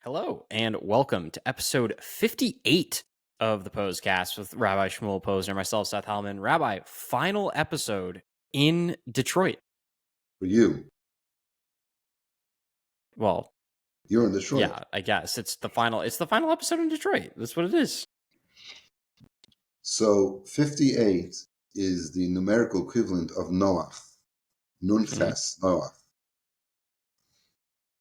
Hello, and welcome to episode 58 of the Pos-cast with Rabbi Shmuel Posner, myself, Seth Hellman. Rabbi, final episode in Detroit. For you, Well, you're in Detroit. yeah, I guess it's the final episode in Detroit. That's what it is. So 58 is the numerical equivalent of Noach, Nun Ches, Noach.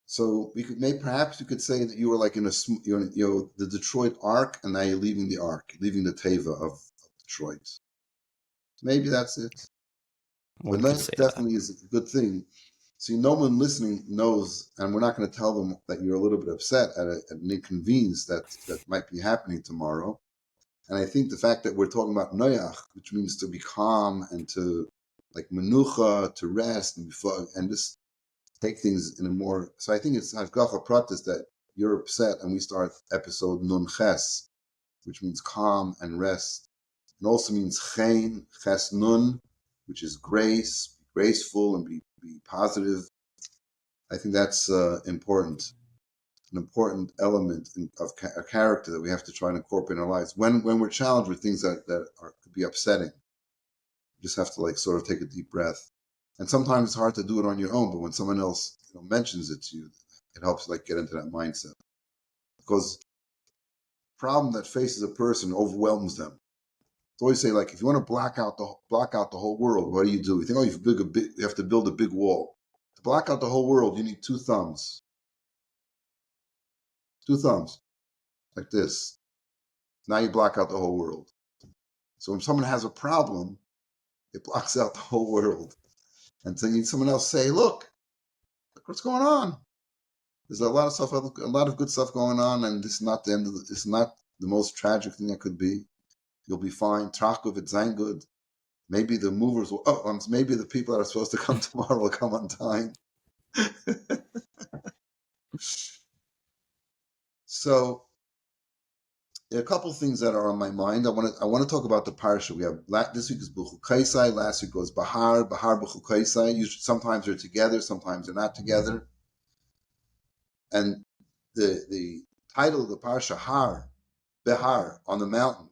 So perhaps you could say that you were like in the Detroit arc, and now you're leaving the arc, leaving the Teva of Detroit. Maybe that's it. One But could Noach say definitely is a good thing. See, no one listening knows, and we're not going to tell them that you're a little bit upset at an inconvenience that might be happening tomorrow. And I think the fact that we're talking about noyach, which means to be calm and to like menucha, to rest and just take things in a more. So I think it's hashgacha pratis that you're upset, and we start episode nun ches, which means calm and rest, and also means chen ches nun, which is grace, be graceful and be positive. I think that's important. An important element of a character that we have to try and incorporate in our lives when we're challenged with things that could be upsetting. You just have to like sort of take a deep breath, and sometimes it's hard to do it on your own, but when someone else mentions it to you, it helps like get into that mindset, because the problem that faces a person overwhelms them. So always say, like, if you want to block out the whole world, what do? You think, oh, you have to build a big wall. To block out the whole world, you need two thumbs, like this. Now you block out the whole world. So when someone has a problem, it blocks out the whole world. And so you need someone else to say, look what's going on. There's a lot of stuff, a lot of good stuff going on, and this is not the end of it's not the most tragic thing that could be. You'll be fine. Trachov, it's zayin good. Maybe the movers will, maybe the people that are supposed to come tomorrow will come on time. So there are a couple of things that are on my mind. I want to talk about the parsha. We have this week is B'chul Kaisai. Last week was Bahar B'chul Kaisai. Sometimes they're together, sometimes they're not together. And the title of the parsha, Behar, on the mountain,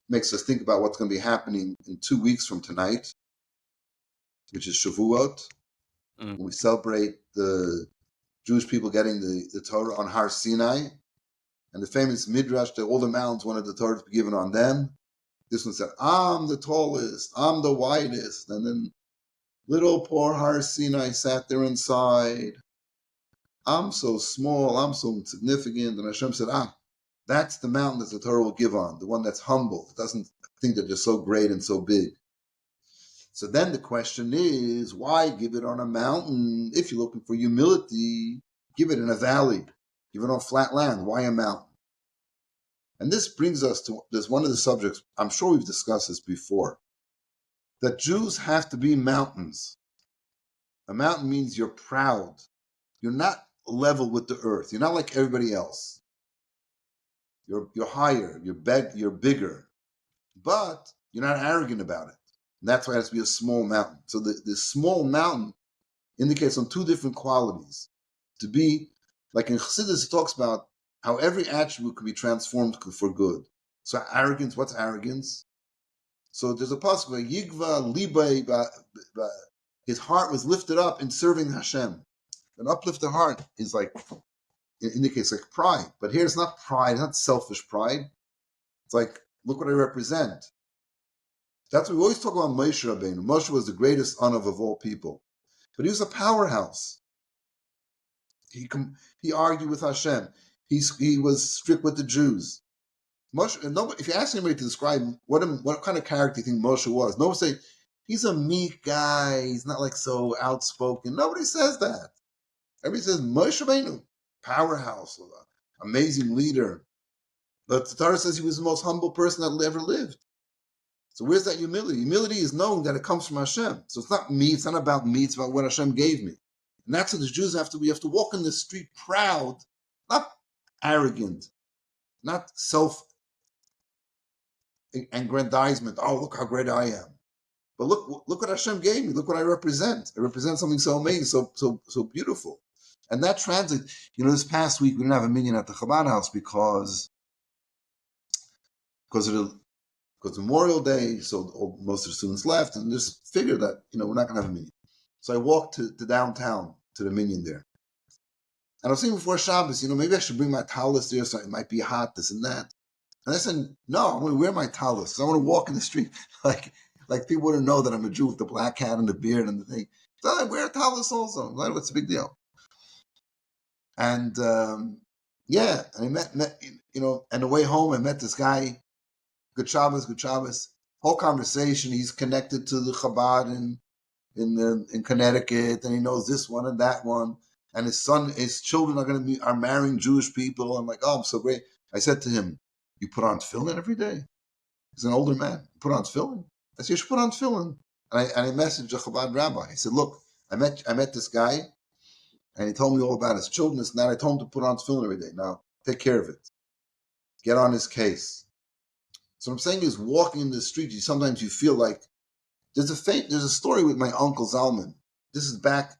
makes us think about what's going to be happening in 2 weeks from tonight, which is Shavuot. When we celebrate the Jewish people getting the Torah on Har Sinai. And the famous midrash that all the mountains wanted the Torah to be given on them. This one said, I'm the tallest, I'm the widest. And then little poor Har Sinai sat there inside. I'm so small, I'm so insignificant. And Hashem said, that's the mountain that the Torah will give on, the one that's humble, doesn't think that they're so great and so big. So then the question is, why give it on a mountain? If you're looking for humility, give it in a valley, give it on flat land. Why a mountain? And this brings us to this one of the subjects, I'm sure we've discussed this before, that Jews have to be mountains. A mountain means you're proud. You're not level with the earth. You're not like everybody else. You're higher, you're bigger, but you're not arrogant about it. And that's why it has to be a small mountain. So the small mountain indicates on two different qualities. To be, like in Chassidus, it talks about how every attribute can be transformed for good. So arrogance, what's arrogance? So there's a pasuk where Yigva Libay, his heart was lifted up in serving Hashem. An uplifted heart is like, it indicates like pride. But here it's not pride, it's not selfish pride. It's like, look what I represent. That's what we always talk about Moshe Rabbeinu. Moshe was the greatest Anav of all people. But he was a powerhouse. He argued with Hashem. He was strict with the Jews. Moshe, if you ask anybody to describe what kind of character you think Moshe was, nobody say he's a meek guy. He's not like so outspoken. Nobody says that. Everybody says Moshe Rabbeinu, powerhouse, amazing leader. But the Torah says he was the most humble person that ever lived. So where's that humility? Humility is knowing that it comes from Hashem. So it's not me. It's not about me. It's about what Hashem gave me. And that's what the Jews have to. We have to walk in the street proud, not arrogant, not self-aggrandizement. Oh, look how great I am. But look what Hashem gave me. Look what I represent. I represent something so amazing, so beautiful. And that translates, this past week we didn't have a minyan at the Chabad house because of Memorial Day, so most of the students left, and just figured that, we're not going to have a minyan. So I walked to downtown to the minyan there. And I was thinking before Shabbos, maybe I should bring my talis there so it might be hot, this and that. And I said, no, I'm going to wear my talis. I want to walk in the street like people wouldn't know that I'm a Jew with the black hat and the beard and the thing. So I wear a talis also. What's the big deal? And and I met, and the way home I met this guy. Good Shabbos. Whole conversation. He's connected to the Chabad in Connecticut, and he knows this one and that one. And his children are marrying Jewish people. I'm like, oh, I'm so great. I said to him, you put on tefillin every day? He's an older man. You put on tefillin? I said, you should put on tefillin. And I messaged a Chabad rabbi. I said, look, I met this guy, and he told me all about his children. And I told him to put on tefillin every day. Now, take care of it. Get on his case. So what I'm saying is, walking in the street, sometimes you feel like there's a story with my uncle Zalman. This is back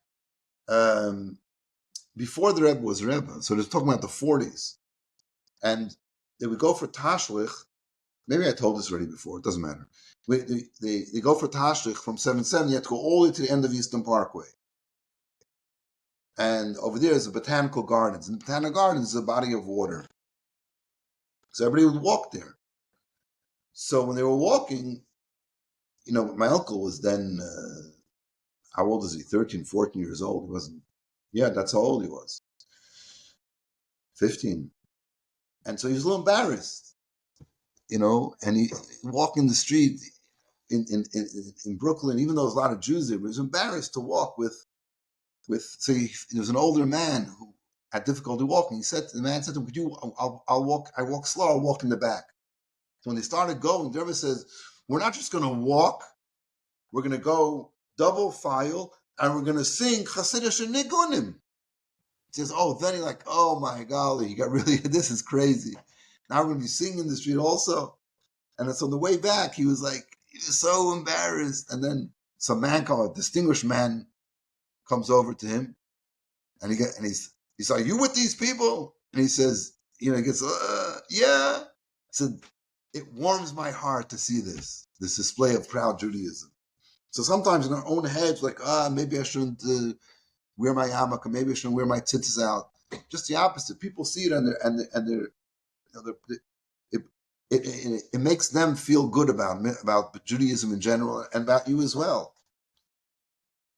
before the Rebbe was Rebbe. So they're talking about the 40s. And they would go for Tashlich. Maybe I told this already before. It doesn't matter. They go for Tashlich from 770. You have to go all the way to the end of Eastern Parkway. And over there is the Botanical Gardens. And the Botanical Gardens is a body of water. So everybody would walk there. So when they were walking, my uncle was then, how old is he? 13, 14 years old. He wasn't, that's how old he was. 15. And so he was a little embarrassed, and he walked in the street in Brooklyn, even though there's a lot of Jews there, but he was embarrassed to walk with he was an older man who had difficulty walking. The man said to him, I walk slow, I'll walk in the back. So when they started going, the Rebbe says, we're not just going to walk, we're going to go double file, and we're going to sing Chassidish and Nigunim. He says, then he's like, oh my golly, you got really, this is crazy. Now we're going to be singing in the street also. And so on the way back, he was so embarrassed. And then some man a distinguished man, comes over to him, and he's like, you with these people? And he says, he gets, yeah. He said, it warms my heart to see this display of proud Judaism. So sometimes in our own heads, maybe I shouldn't wear my yarmulke, maybe I shouldn't wear my tzitzis out. Just the opposite. People see it it makes them feel good about Judaism in general and about you as well.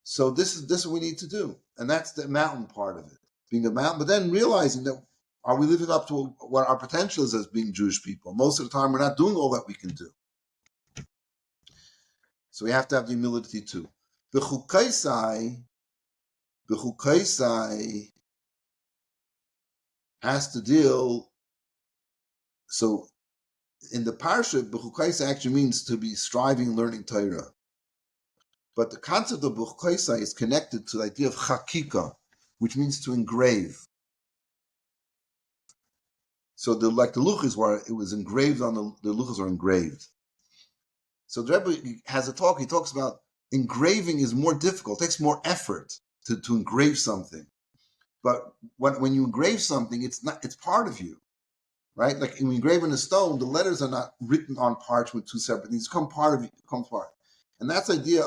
So this is what we need to do, and that's the mountain part of it, being a mountain. But then realizing that, are we living up to what our potential is as being Jewish people? Most of the time, we're not doing all that we can do. So we have to have the humility too. The chukaisai has to deal. So in the parsha, b'chukaisai actually means to be striving, learning Torah. But the concept of b'chukaisai is connected to the idea of chakika, which means to engrave. So the luchas were, it was engraved on the luchas are engraved. So the Rebbe has a talk. He talks about engraving is more difficult. It takes more effort to engrave something. But when you engrave something, it's part of you, right? Like when you engrave in a stone, the letters are not written on parchment, two separate things. Become part of you. Become part. And that's the idea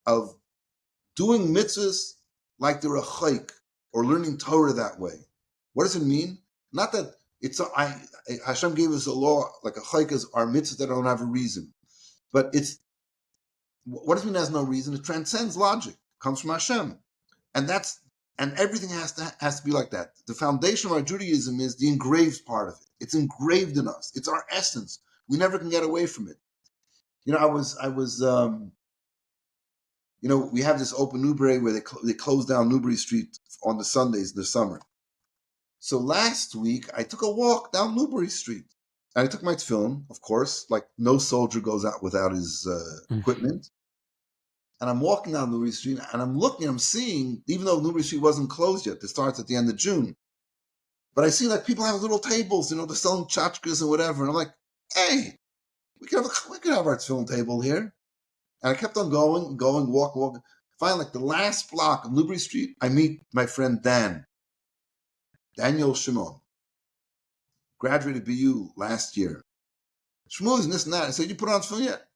of doing mitzvahs like they're a chayk, or learning Torah that way. What does it mean? Not that Hashem gave us a law, like a chayk is our mitzvahs that don't have a reason. But what does it mean has no reason? It transcends logic. It comes from Hashem. And everything has to be like that. The foundation of our Judaism is the engraved part of it. It's engraved in us. It's our essence. We never can get away from it. I was we have this open Newbury where they close down Newbury Street on the Sundays in the summer. So last week, I took a walk down Newbury Street. And I took my tefillin, of course, like no soldier goes out without his equipment. And I'm walking down Newbury Street, and I'm seeing, even though Newbury Street wasn't closed yet, it starts at the end of June. But I see people have little tables, they're selling tchotchkes and whatever. And I'm like, hey, we could have our tefillin table here. And I kept on going, walking. Finally, like the last block of Newbury Street, I meet my friend Daniel Shimon, graduated BU last year. Shmuel and this and that. I said, you put on film yet?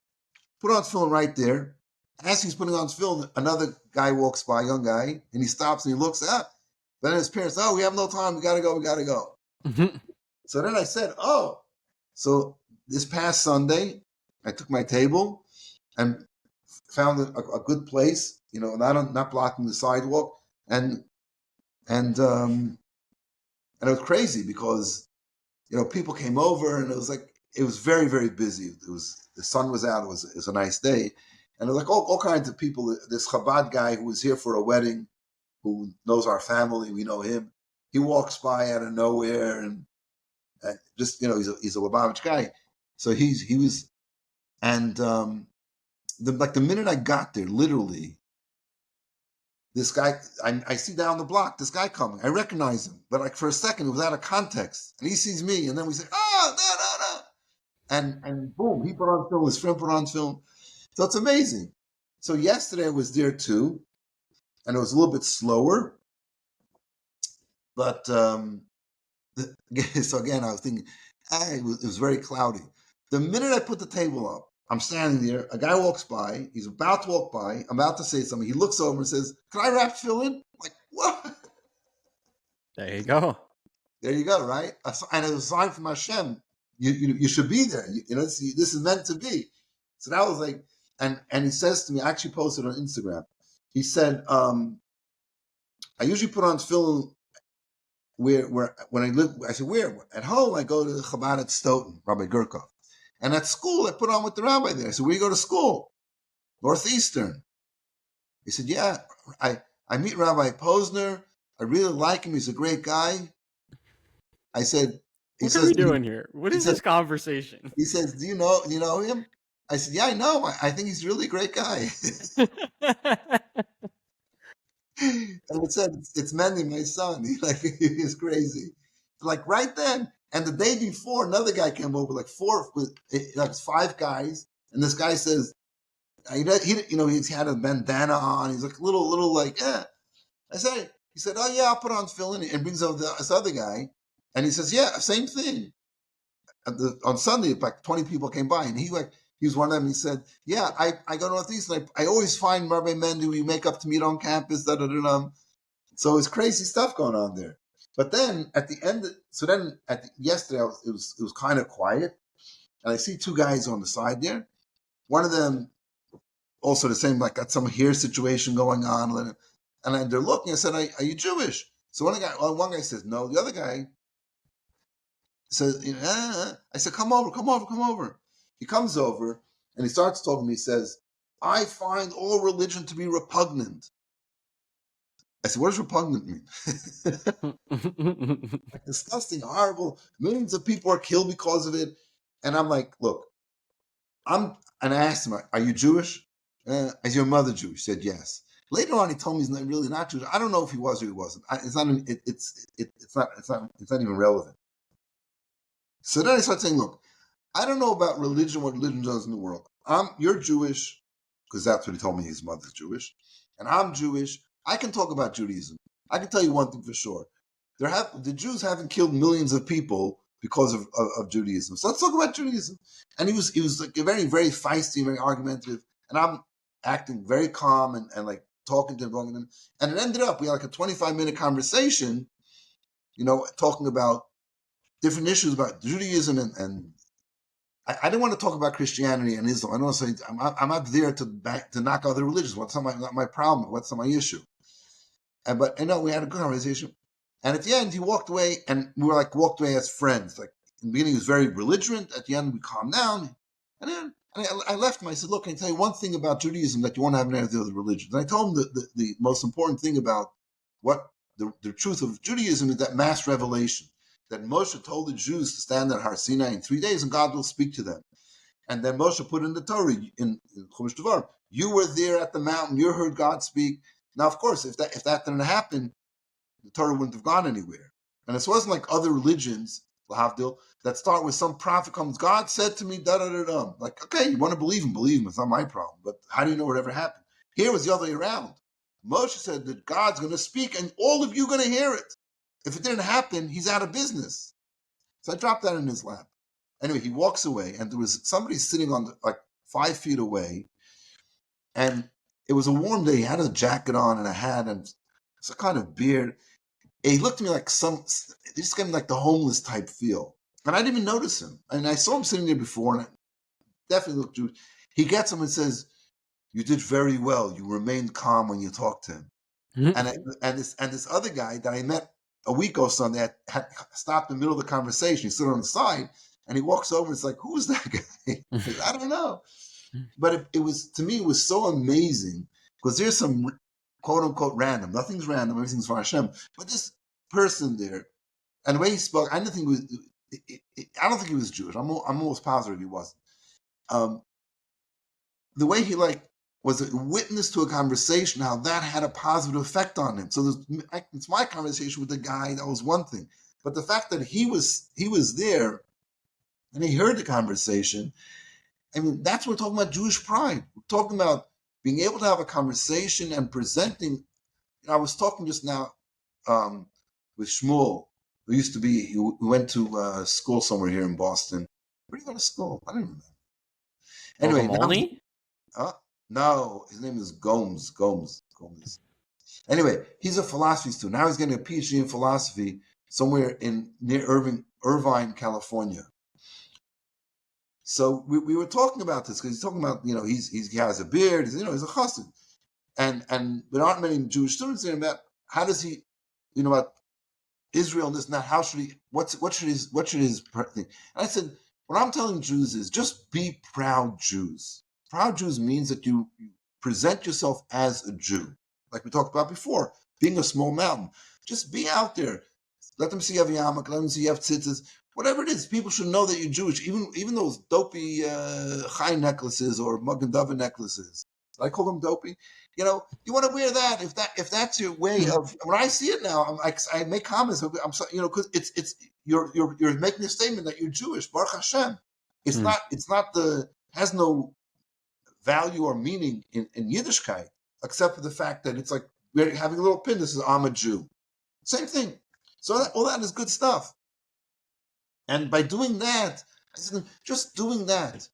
Put on film right there. As he's putting on film, another guy walks by, young guy, and he stops and he looks up. Then his parents, we have no time. We got to go. Mm-hmm. So then I said, so this past Sunday, I took my table and found a good place, not blocking the sidewalk, and it was crazy because people came over and it was very, very busy. The sun was out. It was a nice day, and there was like all kinds of people. This Chabad guy who was here for a wedding, who knows our family, we know him. He walks by out of nowhere and just he's a Lubavitch guy, so he was, and the minute I got there, literally, this guy, I see down the block, this guy coming. I recognize him, but like for a second, it was out of context. And he sees me, and then we say, no. And boom, he put on film, his friend put on film. So it's amazing. So yesterday I was there too, and it was a little bit slower. But so again, I was thinking, it was very cloudy. The minute I put the table up, I'm standing there. A guy walks by. He's about to walk by. I'm about to say something. He looks over and says, "Can I wrap fill in?" I'm like, what? There you go. There you go, right? And it was a sign from Hashem. You should be there. This is meant to be. So that was like, and he says to me, I actually posted on Instagram. He said, I usually put on film where when I live. I said, where? At home, I go to Chabad at Stoughton, Rabbi Gurkov. And at school, I put on with the rabbi there. I said, where you go to school? Northeastern. He said, yeah, I meet Rabbi Posner. I really like him. He's a great guy. I said, what are we doing here? What is this conversation? He says, do you know him? I said, yeah, I know. I think he's a really great guy. And it said, it's Mendy, my son. He's crazy. Like right then, and the day before, another guy came over, like five guys, and this guy says, he's had a bandana on. He's like little like, he said, oh yeah, I'll put on fill in, and brings over this other guy, and he says, yeah, same thing. On Sunday, like 20 people came by, and he was one of them. He said, yeah, I go Northeast, and I always find Rabbi Mendy, we make up to meet on campus, So it's crazy stuff going on there. But then at the end, yesterday it was kind of quiet, and I see two guys on the side there. One of them also the same, like got some hair situation going on, and they're looking. I said, "Are you Jewish?" So one guy says no. The other guy says, I said, "Come over." He comes over and he starts talking to me. He says, "I find all religion to be repugnant." I said, what does repugnant mean? Like disgusting, horrible. Millions of people are killed because of it. And I'm like, look, and I asked him, are you Jewish? Is your mother Jewish? He said, yes. Later on, he told me he's really not Jewish. I don't know if he was or he wasn't. It's not even relevant. So then I started saying, look, I don't know about religion, what religion does in the world. You're Jewish, because that's what he told me, his mother's Jewish. And I'm Jewish. I can talk about Judaism. I can tell you one thing for sure. The Jews haven't killed millions of people because of Judaism. So let's talk about Judaism. And he was like very, very feisty, very argumentative. And I'm acting very calm and like talking to him. And it ended up, we had like a 25-minute conversation, talking about different issues about Judaism and I didn't want to talk about Christianity and Islam. I don't want to say I'm not there to knock other religions. What's not my problem? What's not my issue? But we had a good conversation. And at the end, he walked away, and we walked away as friends. Like in the beginning, he was very belligerent. At the end, we calmed down. And then I left him. I said, "Look, can I tell you one thing about Judaism that you won't have in any of the other religions?" And I told him the most important thing about what the truth of Judaism is that mass revelation. That Moshe told the Jews to stand at Har Sinai in 3 days, and God will speak to them. And then Moshe put in the Torah in Chumash Devarim. You were there at the mountain. You heard God speak. Now, of course, if that didn't happen, the Torah wouldn't have gone anywhere. And this wasn't like other religions, Lahavdil, that start with some prophet comes, God said to me, da-da-da-da. Like, okay, you want to believe him, it's not my problem. But how do you know whatever happened? Here it was the other way around. Moshe said that God's going to speak and all of you are going to hear it. If it didn't happen, he's out of business. So I dropped that in his lap. Anyway, he walks away, and there was somebody sitting on like 5 feet away, and it was a warm day. He had a jacket on and a hat and some kind of beard. And he looked at me like he just gave me like the homeless type feel. And I didn't even notice him. And I saw him sitting there before, and I definitely looked Jewish. He gets him and says, "You did very well. You remained calm when you talked to him." And this other guy that I met a week or so that had stopped in the middle of the conversation. He stood on the side, and he walks over and it's like, "Who's that guy?" I don't know. But it was, to me, it was so amazing because there's some quote unquote random. Nothing's random. Everything's for Hashem. But this person there, and the way he spoke, I don't think he was Jewish. I'm almost positive he wasn't. The way he was a witness to a conversation, how that had a positive effect on him. So it's my conversation with the guy, that was one thing. But the fact that he was there and he heard the conversation, I mean, that's what we're talking about, Jewish pride. We're talking about being able to have a conversation and presenting. I was talking just now with Shmuel, who used to be, he went to school somewhere here in Boston. Where did he go to school? I don't remember. Anyway, no, his name is Gomes. Anyway, he's a philosophy student. Now he's getting a PhD in philosophy somewhere near Irvine, California. So we were talking about this because he's talking about, he has a beard, he's a chassid. And there aren't many Jewish students there about how does he, about Israel and this and that, how should he, what should his thing? And I said, what I'm telling Jews is just be proud Jews. Proud Jews means that you present yourself as a Jew. Like we talked about before, being a small mountain. Just be out there. Let them see you have yarmulke, let them see you have tzitzis. Whatever it is, people should know that you're Jewish. Even those dopey chai necklaces or Magen David necklaces. I call them dopey. You want to wear that if that's your way of. When I see it now, I make comments. I'm sorry, because it's you're making a statement that you're Jewish. Baruch Hashem. It's not has no value or meaning in Yiddishkeit except for the fact that it's like we're having a little pin. This is I'm a Jew. Same thing. So all that is good stuff. And by doing that, just doing that.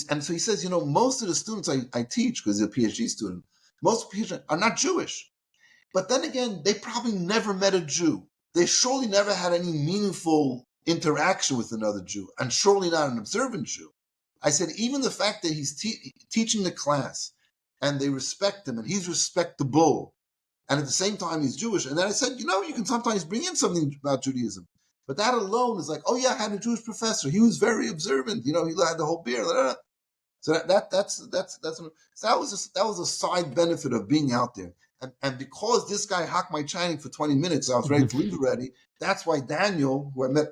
And so he says, most of the students I teach, because he's a PhD student, most PhD are not Jewish. But then again, they probably never met a Jew. They surely never had any meaningful interaction with another Jew, and surely not an observant Jew. I said, even the fact that he's teaching the class, and they respect him, and he's respectable, and at the same time he's Jewish. And then I said, you can sometimes bring in something about Judaism. But that alone is like, oh yeah, I had a Jewish professor. He was very observant. He had the whole beard. So that was a side benefit of being out there. And because this guy hacked my chanting for 20 minutes, I was ready to leave already. That's why Daniel, who I met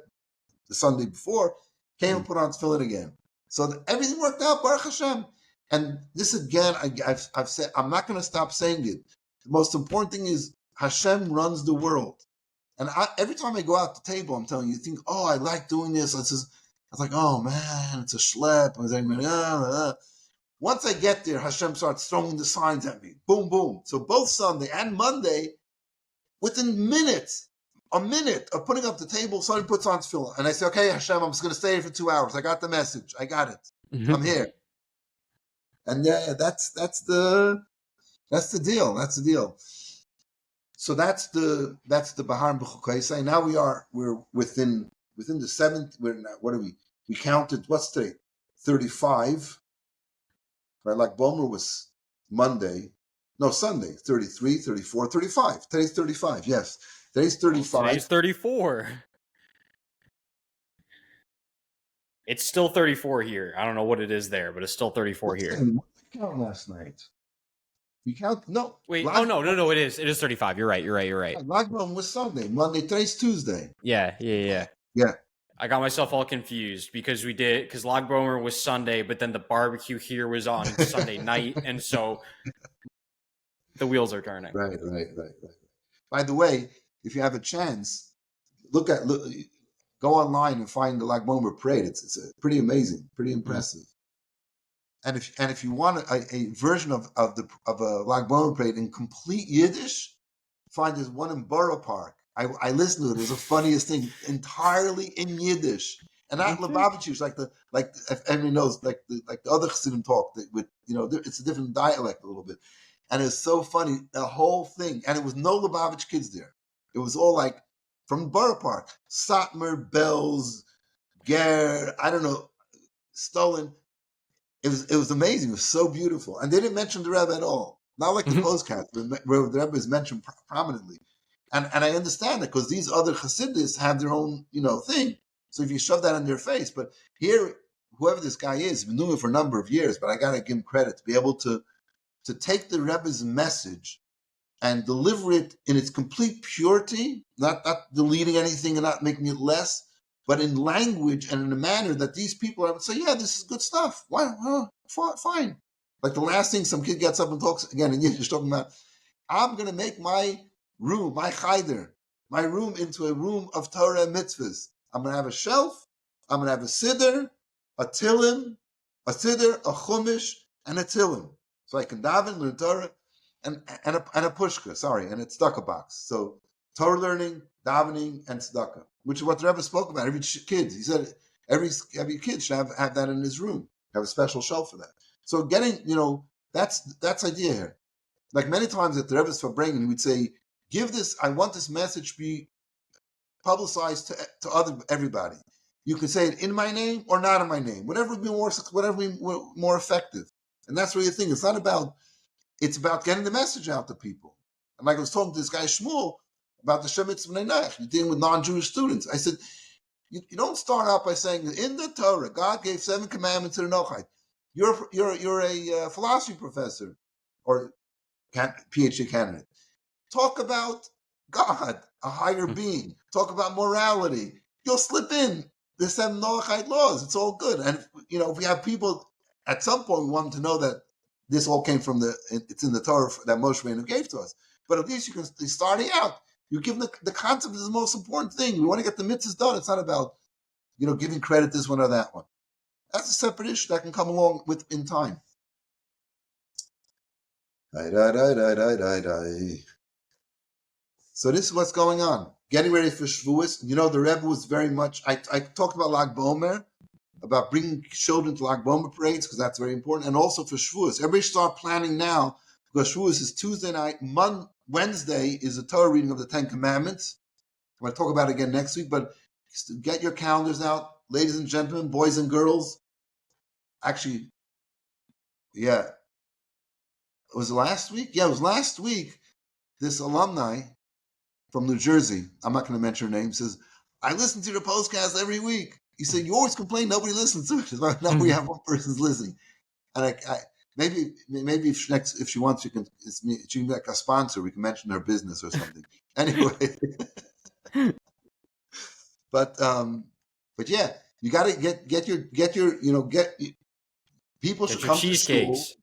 the Sunday before, came and put on tefillin again. So everything worked out, Baruch Hashem. And this again, I've said, I'm not going to stop saying it. The most important thing is Hashem runs the world. And every time I go out the table, I'm telling you, think, oh, I like doing this. I was like, oh man, it's a schlep. I was like, Once I get there, Hashem starts throwing the signs at me. Boom, boom. So both Sunday and Monday, within a minute of putting up the table, somebody puts on tefillah. And I say, okay, Hashem, I'm just going to stay here for 2 hours. I got the message. I got it. I'm here. And that's the deal. That's the deal. So that's the Bahar B'chukaisai. Now we're within the seventh. What are we? We counted. What's today? 35. Right, like Bomer was Monday. No, Sunday. 33, 34, 35. Today's 35. Yes, today's 35. Today's 34. It's still 34 here. I don't know what it is there, but it's still 34 here. What did we count last night? We count no. Wait. No. It is. It is 35. You're right. Lockdown was Sunday. Monday. Today's Tuesday. Yeah. Yeah. I got myself all confused because Lag Bomer was Sunday, but then the barbecue here was on Sunday night, and so the wheels are turning. Right. By the way, if you have a chance, go online and find the Lag Bomer parade. It's pretty amazing, pretty impressive. And if you want a version of a Lag BaOmer parade in complete Yiddish, find there's one in Borough Park. I listened to it. It was the funniest thing, entirely in Yiddish, and not Okay. Lubavitchers like if everyone knows like the other Chassidim talk that with it's a different dialect a little bit, and it's so funny the whole thing. And it was no Lubavitch kids there. It was all like from Borough Park, Satmar, Bells, Ger, I don't know, Stolen. It was amazing. It was so beautiful, and they didn't mention the Rebbe at all. Not like the Mhm. Pos-cast, where the Rebbe is mentioned prominently. And I understand it because these other Hasidus have their own thing. So if you shove that in their face, but here, whoever this guy is, been doing it for a number of years. But I got to give him credit to be able to take the Rebbe's message and deliver it in its complete purity, not deleting anything and not making it less, but in language and in a manner that these people are say, yeah, this is good stuff. Why? Fine. Like the last thing, some kid gets up and talks again in Yiddish, talking about, I'm going to make my room, my cheder, my room into a room of Torah and mitzvahs. I'm going to have a shelf. I'm going to have a siddur, a tilim, a siddur, a chumash, and a tilim. So I can daven, learn Torah, and a pushka, and a tzedakah box. So Torah learning, davening, and tzedakah, which is what the Rebbe spoke about. Every kid, he said, every kid should have that in his room, have a special shelf for that. So getting, that's idea here. Like many times at the Rebbe's Farbrengen, we'd say, I want this message to be publicized to everybody. You can say it in my name or not in my name, whatever would be more effective. And that's really the thing. It's about getting the message out to people. And like I was talking to this guy Shmuel about the Shemitz B'nai Noach, you're dealing with non-Jewish students. I said, you don't start out by saying in the Torah, God gave 7 commandments to the Noachide. You're a philosophy professor or PhD candidate. Talk about God, a higher being. Talk about morality. You'll slip in the 7 Noachide laws. It's all good. And if we have people at some point we want them to know that this all came from it's in the Torah that Moshe Rabbeinu gave to us. But at least you can starting out. You give them the concept is the most important thing. We want to get the mitzvahs done. It's not about giving credit this one or that one. That's a separate issue that can come along with in time. So this is what's going on. Getting ready for Shavuos. The Rebbe was very much. I talked about Lag BaOmer, about bringing children to Lag BaOmer parades because that's very important, and also for Shavuos. Everybody start planning now because Shavuos is Tuesday night. Wednesday is a Torah reading of the 10 Commandments. I'm going to talk about it again next week, but get your calendars out, ladies and gentlemen, boys and girls. Actually, yeah, was it last week? Yeah, it was last week. This alumni from New Jersey, I'm not going to mention her name, says, I listen to your Pos-cast every week. He said, you always complain nobody listens to it. Now we have one person's listening. And I maybe if she wants, she can be like a sponsor. We can mention her business or something. Anyway, but yeah, you got to get people Get should your come to shul. cheesecakes.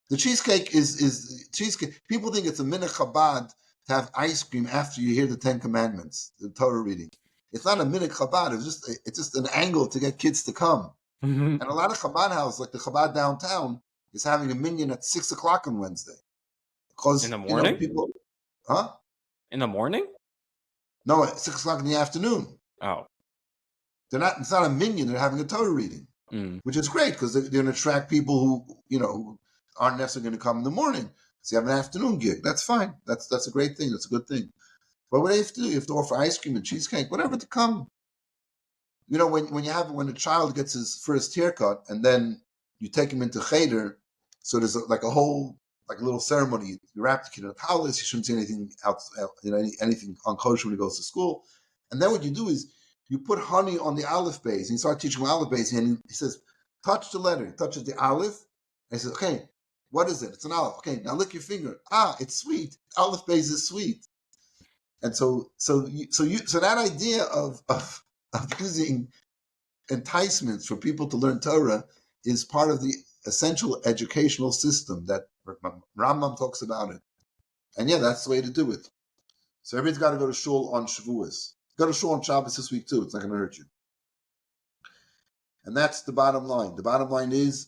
The cheesecake is cheesecake. People think it's a minhag Chabad to have ice cream after you hear the 10 Commandments, the Torah reading. It's not a minhag Chabad. It's just an angle to get kids to come. Mhm. And a lot of Chabad houses, like the Chabad downtown, is having a minyan at 6:00 on Wednesday In because the morning? people, huh? In the morning? No, at 6:00 in the afternoon. Oh. They're not. It's not a minyan. They're having a Torah reading, Mm. which is great because they're going to attract people who aren't necessarily going to come in the morning. So you have an afternoon gig. That's fine. That's a great thing. That's a good thing. But what do you have to do? You have to offer ice cream and cheesecake, whatever to come. When a child gets his first haircut and then you take him into cheder, so there's like a little ceremony. You wrap the kid in a towel. You shouldn't see anything anything unkosher when he goes to school. And then what you do is you put honey on the aleph base and you start teaching him aleph base. And he says, touch the letter. He touches the aleph. And he says, okay, what is it? It's an aleph. Okay, now lick your finger. It's sweet. Aleph base is sweet. And so that idea of using enticements for people to learn Torah is part of the essential educational system that Rambam talks about it. And yeah, that's the way to do it. So everybody's got to go to shul on Shavuos. Go to shul on Shabbos this week too. It's not going to hurt you. And that's the bottom line. The bottom line is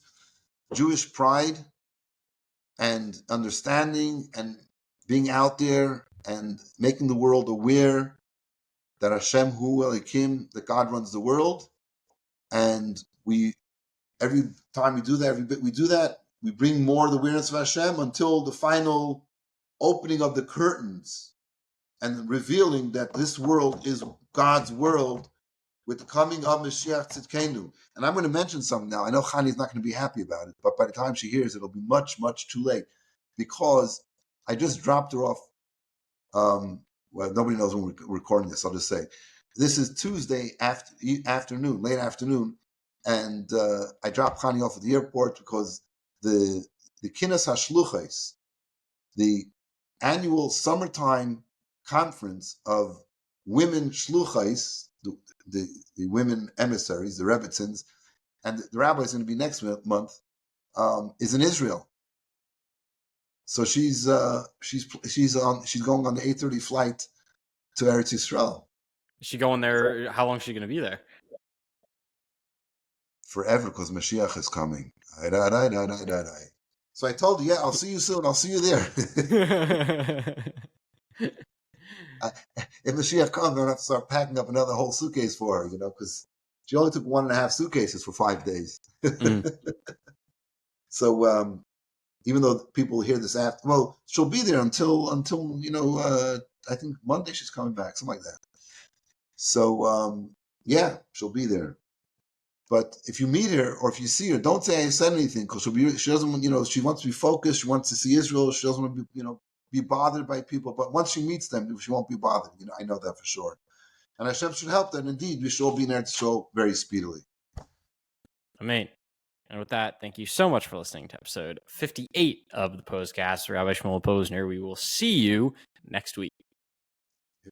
Jewish pride and understanding and being out there and making the world aware that Hashem Hu Elikim, that God runs the world. And every time we do that, every bit we do that, we bring more of the awareness of Hashem until the final opening of the curtains and revealing that this world is God's world with the coming of Mashiach Tzidkenu. And I'm going to mention something now. I know Chani is not going to be happy about it, but by the time she hears it, it'll be much, much too late, because I just dropped her off. Well, nobody knows when we're recording this. I'll just say, this is Tuesday afternoon, late afternoon, and I dropped Chani off at the airport because the Kinas HaShluchos, the annual summertime conference of women shluchais, the women emissaries, the Rebbitzins, and the rabbi is going to be next month, is in Israel. So she's going on the 8:30 flight to Eretz Yisrael. Is she going there? How long is she going to be there? Forever, because Mashiach is coming. So I told her, yeah, I'll see you soon. I'll see you there. If Mashiach comes, I'm going to have to start packing up another whole suitcase for her, because she only took 1.5 suitcases for 5 days. So even though people hear this after, well, she'll be there until I think Monday she's coming back, something like that. So yeah, she'll be there. But if you meet her or if you see her, don't say I said anything, because she doesn't, she wants to be focused. She wants to see Israel. She doesn't want to be, be bothered by people. But once she meets them, she won't be bothered. I know that for sure. And Hashem should help that. And indeed, we should all be in Eretz Yisrael very speedily. Amen. And with that, thank you so much for listening to episode 58 of the Pos-cast. Rabbi Shmuel Posner. We will see you next week.